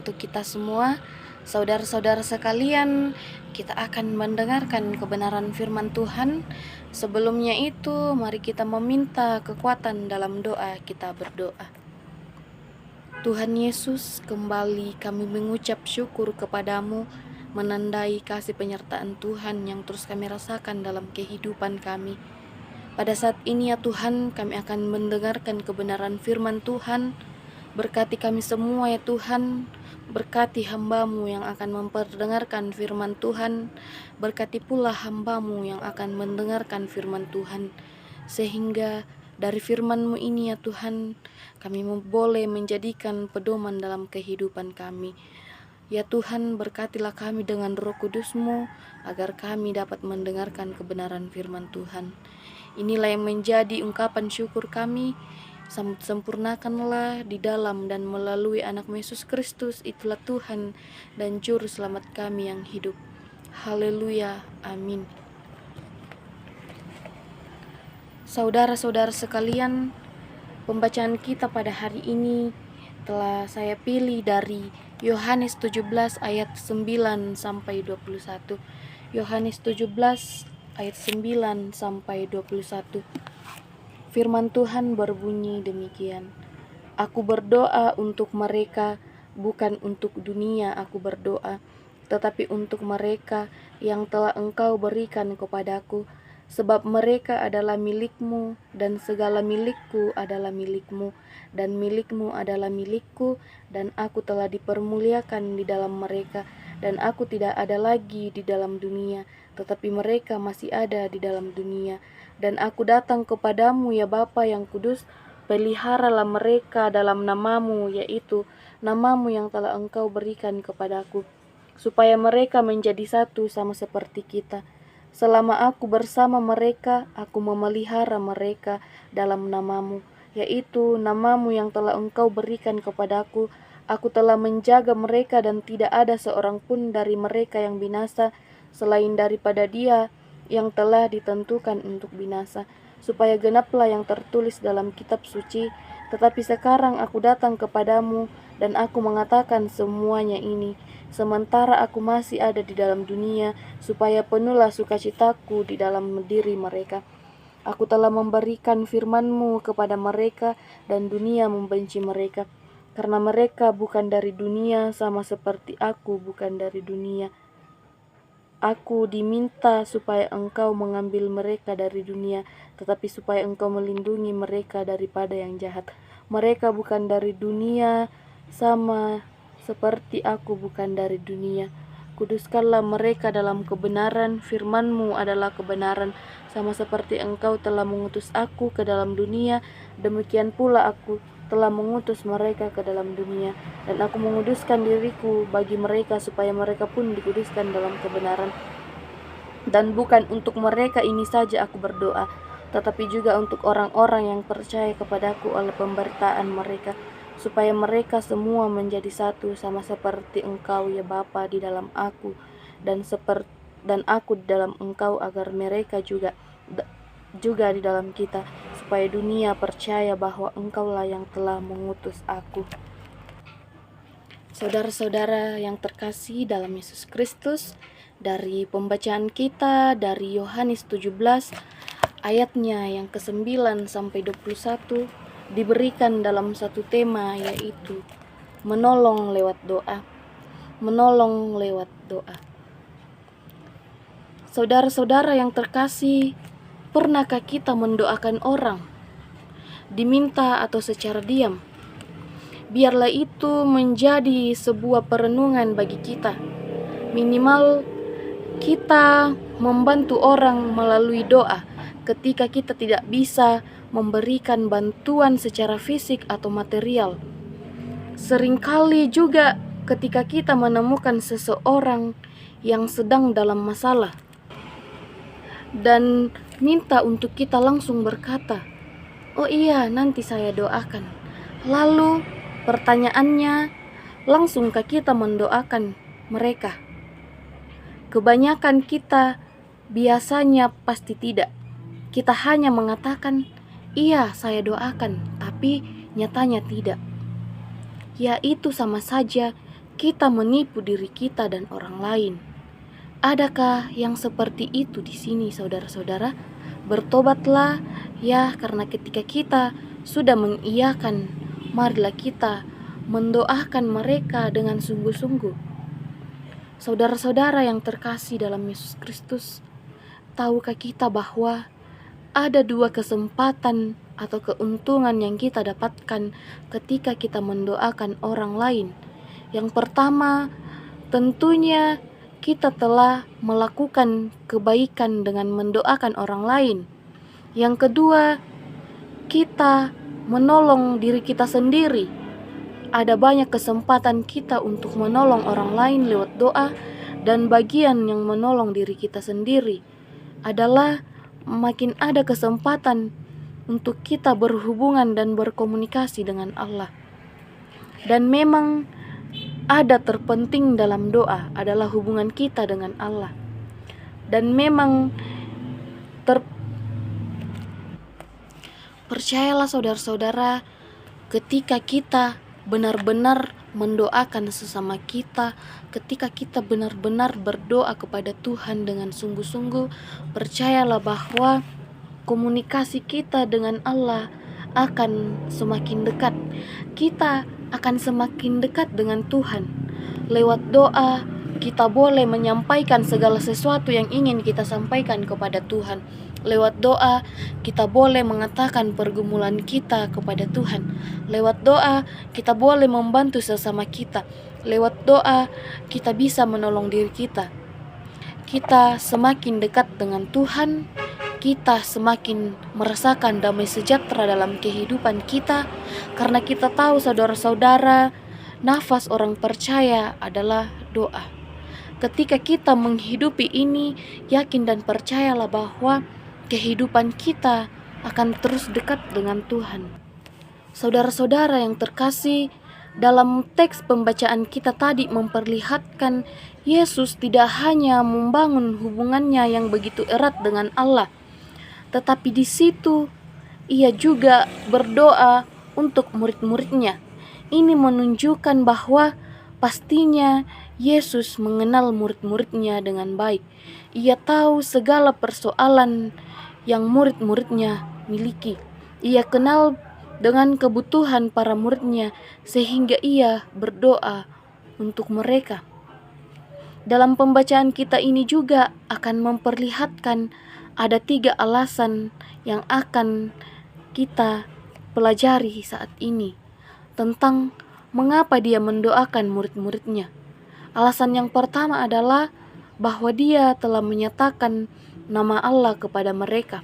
untuk kita semua. Saudara-saudara sekalian, kita akan mendengarkan kebenaran firman Tuhan. Sebelumnya itu, mari kita meminta kekuatan dalam doa. Kita berdoa. Tuhan Yesus, kembali kami mengucap syukur kepadamu, menandai kasih penyertaan Tuhan yang terus kami rasakan dalam kehidupan kami. Pada saat ini ya Tuhan, kami akan mendengarkan kebenaran firman Tuhan. Berkati kami semua ya Tuhan, berkati hamba-Mu yang akan memperdengarkan firman Tuhan, berkati pula hamba-Mu yang akan mendengarkan firman Tuhan, sehingga dari firman-Mu ini ya Tuhan, kami boleh menjadikan pedoman dalam kehidupan kami. Ya Tuhan, berkatilah kami dengan Roh Kudus-Mu, agar kami dapat mendengarkan kebenaran firman Tuhan. Inilah yang menjadi ungkapan syukur kami. Sempurnakanlah di dalam dan melalui anak Yesus Kristus, itulah Tuhan dan Juru Selamat kami yang hidup. Haleluya, amin. Saudara-saudara sekalian, pembacaan kita pada hari ini telah saya pilih dari Yohanes 17 ayat 9 sampai 21. Yohanes 17 ayat 9 sampai 21. Firman Tuhan berbunyi demikian. Aku berdoa untuk mereka, bukan untuk dunia aku berdoa, tetapi untuk mereka yang telah Engkau berikan kepadaku, sebab mereka adalah milik-Mu, dan segala milik-Ku adalah milik-Mu, dan milik-Mu adalah milik-Ku, dan aku telah dipermuliakan di dalam mereka, dan aku tidak ada lagi di dalam dunia, tetapi mereka masih ada di dalam dunia. Dan aku datang kepadamu ya Bapa yang kudus, peliharalah mereka dalam namamu, yaitu namamu yang telah Engkau berikan kepadaku, supaya mereka menjadi satu sama seperti kita. Selama aku bersama mereka, aku memelihara mereka dalam namamu, yaitu namamu yang telah Engkau berikan kepadaku. Aku telah menjaga mereka dan tidak ada seorang pun dari mereka yang binasa, selain daripada dia yang telah ditentukan untuk binasa, supaya genaplah yang tertulis dalam kitab suci. Tetapi sekarang aku datang kepadamu, dan aku mengatakan semuanya ini, sementara aku masih ada di dalam dunia, supaya penuhlah sukacitaku di dalam diri mereka. Aku telah memberikan firman-Mu kepada mereka, dan dunia membenci mereka, karena mereka bukan dari dunia, sama seperti aku bukan dari dunia. Aku diminta supaya Engkau mengambil mereka dari dunia, tetapi supaya Engkau melindungi mereka daripada yang jahat. Mereka bukan dari dunia, sama seperti aku bukan dari dunia. Kuduskanlah mereka dalam kebenaran, firman-Mu adalah kebenaran, sama seperti Engkau telah mengutus aku ke dalam dunia, demikian pula aku telah mengutus mereka ke dalam dunia, dan aku menguduskan diriku bagi mereka supaya mereka pun dikuduskan dalam kebenaran. Dan bukan untuk mereka ini saja aku berdoa, tetapi juga untuk orang-orang yang percaya kepadaku oleh pemberitaan mereka, supaya mereka semua menjadi satu sama seperti Engkau ya Bapa di dalam aku, dan aku di dalam Engkau, agar mereka juga di dalam kita, supaya dunia percaya bahwa Engkaulah yang telah mengutus aku. Saudara-saudara yang terkasih dalam Yesus Kristus, dari pembacaan kita dari Yohanes 17 ayatnya yang ke-9 sampai 21 diberikan dalam satu tema, yaitu menolong lewat doa. Menolong lewat doa. Saudara-saudara yang terkasih, pernahkah kita mendoakan orang, diminta atau secara diam? Biarlah itu menjadi sebuah perenungan bagi kita. Minimal kita membantu orang melalui doa ketika kita tidak bisa memberikan bantuan secara fisik atau material. Seringkali juga ketika kita menemukan seseorang yang sedang dalam masalah dan minta untuk kita langsung berkata, "Oh iya, nanti saya doakan." Lalu pertanyaannya, langsungkah kita mendoakan mereka? Kebanyakan kita biasanya pasti tidak. Kita hanya mengatakan, "Iya, saya doakan," tapi nyatanya tidak. Ya, itu sama saja kita menipu diri kita dan orang lain. Adakah yang seperti itu di sini, saudara-saudara? Bertobatlah ya, karena ketika kita sudah mengiyakan, marilah kita mendoakan mereka dengan sungguh-sungguh. Saudara-saudara yang terkasih dalam Yesus Kristus, tahukah kita bahwa ada dua kesempatan atau keuntungan yang kita dapatkan ketika kita mendoakan orang lain? Yang pertama, tentunya kita telah melakukan kebaikan dengan mendoakan orang lain. Yang kedua, kita menolong diri kita sendiri. Ada banyak kesempatan kita untuk menolong orang lain lewat doa, dan bagian yang menolong diri kita sendiri adalah makin ada kesempatan untuk kita berhubungan dan berkomunikasi dengan Allah. Dan memang ada terpenting dalam doa adalah hubungan kita dengan Allah. Dan memang percayalah saudara-saudara, ketika kita benar-benar mendoakan sesama kita, ketika kita benar-benar berdoa kepada Tuhan dengan sungguh-sungguh, percayalah bahwa komunikasi kita dengan Allah akan semakin dekat. Kita akan semakin dekat dengan Tuhan. Lewat doa, kita boleh menyampaikan segala sesuatu yang ingin kita sampaikan kepada Tuhan. Lewat doa, kita boleh mengatakan pergumulan kita kepada Tuhan. Lewat doa, kita boleh membantu sesama kita. Lewat doa, kita bisa menolong diri kita. Kita semakin dekat dengan Tuhan, kita semakin merasakan damai sejahtera dalam kehidupan kita, karena kita tahu, saudara-saudara, nafas orang percaya adalah doa. Ketika kita menghidupi ini, yakin dan percayalah bahwa kehidupan kita akan terus dekat dengan Tuhan. Saudara-saudara yang terkasih, dalam teks pembacaan kita tadi memperlihatkan Yesus tidak hanya membangun hubungannya yang begitu erat dengan Allah, tetapi di situ ia juga berdoa untuk murid-muridnya. Ini menunjukkan bahwa pastinya Yesus mengenal murid-muridnya dengan baik. Ia tahu segala persoalan yang murid-muridnya miliki. Ia kenal dengan kebutuhan para muridnya, sehingga ia berdoa untuk mereka. Dalam pembacaan kita ini juga akan memperlihatkan ada 3 alasan yang akan kita pelajari saat ini tentang mengapa dia mendoakan murid-muridnya. Alasan yang pertama adalah bahwa dia telah menyatakan nama Allah kepada mereka.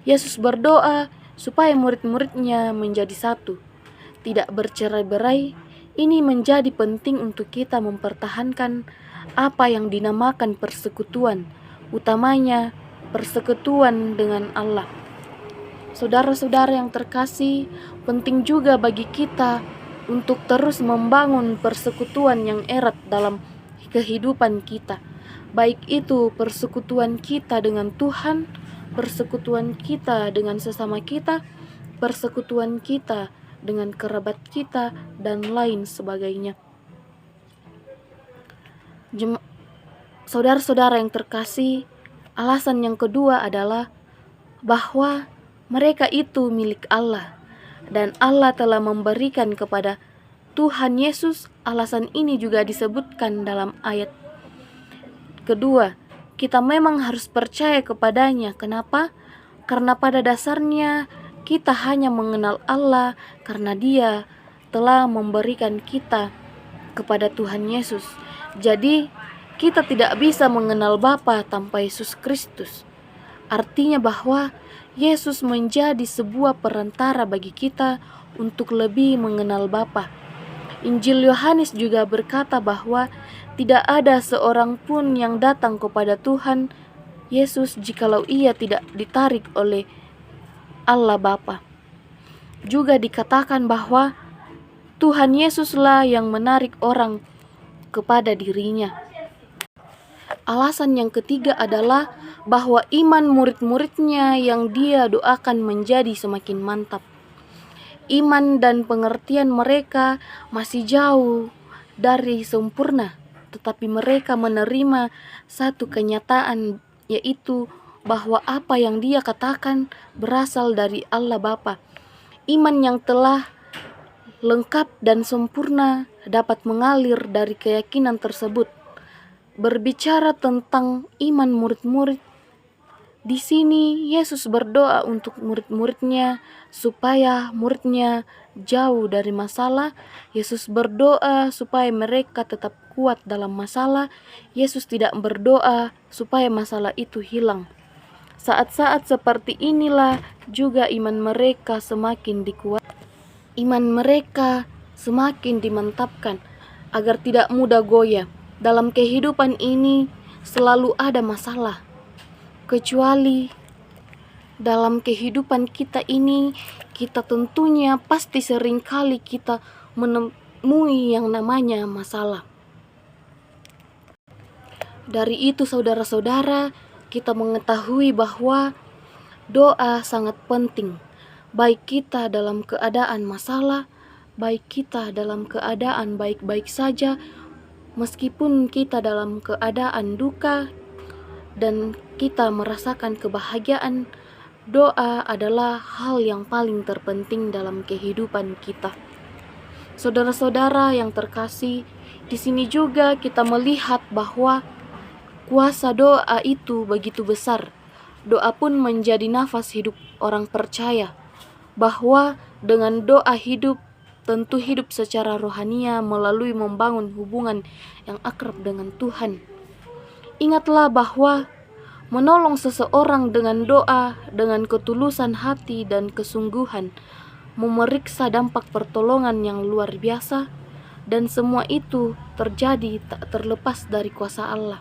Yesus berdoa supaya murid-muridnya menjadi satu, tidak bercerai-berai. Ini menjadi penting untuk kita mempertahankan apa yang dinamakan persekutuan, utamanya persekutuan dengan Allah. Saudara-saudara yang terkasih, penting juga bagi kita untuk terus membangun persekutuan yang erat dalam kehidupan kita. Baik itu persekutuan kita dengan Tuhan, persekutuan kita dengan sesama kita, persekutuan kita dengan kerabat kita, dan lain sebagainya. Saudara-saudara yang terkasih, alasan yang kedua adalah bahwa mereka itu milik Allah, dan Allah telah memberikan kepada Tuhan Yesus. Alasan ini juga disebutkan dalam ayat kedua. Kita memang harus percaya kepadanya. Kenapa? Karena pada dasarnya kita hanya mengenal Allah karena Dia telah memberikan kita kepada Tuhan Yesus. Jadi kita tidak bisa mengenal Bapa tanpa Yesus Kristus. Artinya bahwa Yesus menjadi sebuah perantara bagi kita untuk lebih mengenal Bapa. Injil Yohanes juga berkata bahwa tidak ada seorang pun yang datang kepada Tuhan Yesus jikalau ia tidak ditarik oleh Allah Bapa. Juga dikatakan bahwa Tuhan Yesuslah yang menarik orang kepada dirinya. Alasan yang ketiga adalah bahwa iman murid-muridnya yang dia doakan menjadi semakin mantap. Iman dan pengertian mereka masih jauh dari sempurna, tetapi mereka menerima satu kenyataan, yaitu bahwa apa yang dia katakan berasal dari Allah Bapa. Iman yang telah lengkap dan sempurna dapat mengalir dari keyakinan tersebut. Berbicara tentang iman murid-murid, di sini Yesus berdoa untuk murid-muridnya supaya muridnya jauh dari masalah. Yesus berdoa supaya mereka tetap kuat dalam masalah. Yesus tidak berdoa supaya masalah itu hilang. Saat-saat seperti inilah juga iman mereka semakin dikuatkan. Iman mereka semakin dimantapkan agar tidak mudah goyah. Dalam kehidupan ini selalu ada masalah. Kecuali dalam kehidupan kita ini, kita tentunya pasti seringkali kita menemui yang namanya masalah. Dari itu saudara-saudara, kita mengetahui bahwa doa sangat penting. Baik kita dalam keadaan masalah, baik kita dalam keadaan baik-baik saja, meskipun kita dalam keadaan duka dan kita merasakan kebahagiaan, doa adalah hal yang paling terpenting dalam kehidupan kita. Saudara-saudara yang terkasih, di sini juga kita melihat bahwa kuasa doa itu begitu besar. Doa pun menjadi nafas hidup orang percaya, bahwa dengan doa tentu hidup secara rohania melalui membangun hubungan yang akrab dengan Tuhan. Ingatlah bahwa menolong seseorang dengan doa, dengan ketulusan hati dan kesungguhan, memeriksa dampak pertolongan yang luar biasa, dan semua itu terjadi tak terlepas dari kuasa Allah,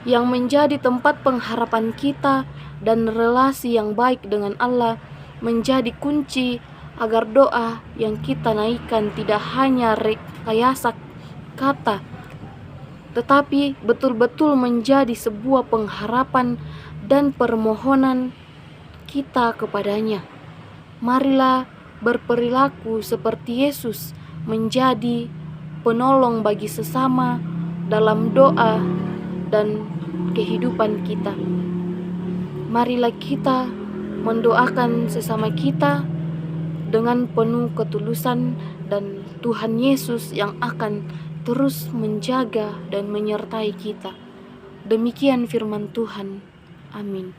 yang menjadi tempat pengharapan kita, dan relasi yang baik dengan Allah menjadi kunci agar doa yang kita naikkan tidak hanya rekayasa kata, tetapi betul-betul menjadi sebuah pengharapan dan permohonan kita kepadanya. Marilah berperilaku seperti Yesus, menjadi penolong bagi sesama dalam doa dan kehidupan kita. Marilah kita mendoakan sesama kita dengan penuh ketulusan, dan Tuhan Yesus yang akan terus menjaga dan menyertai kita. Demikian firman Tuhan. Amin.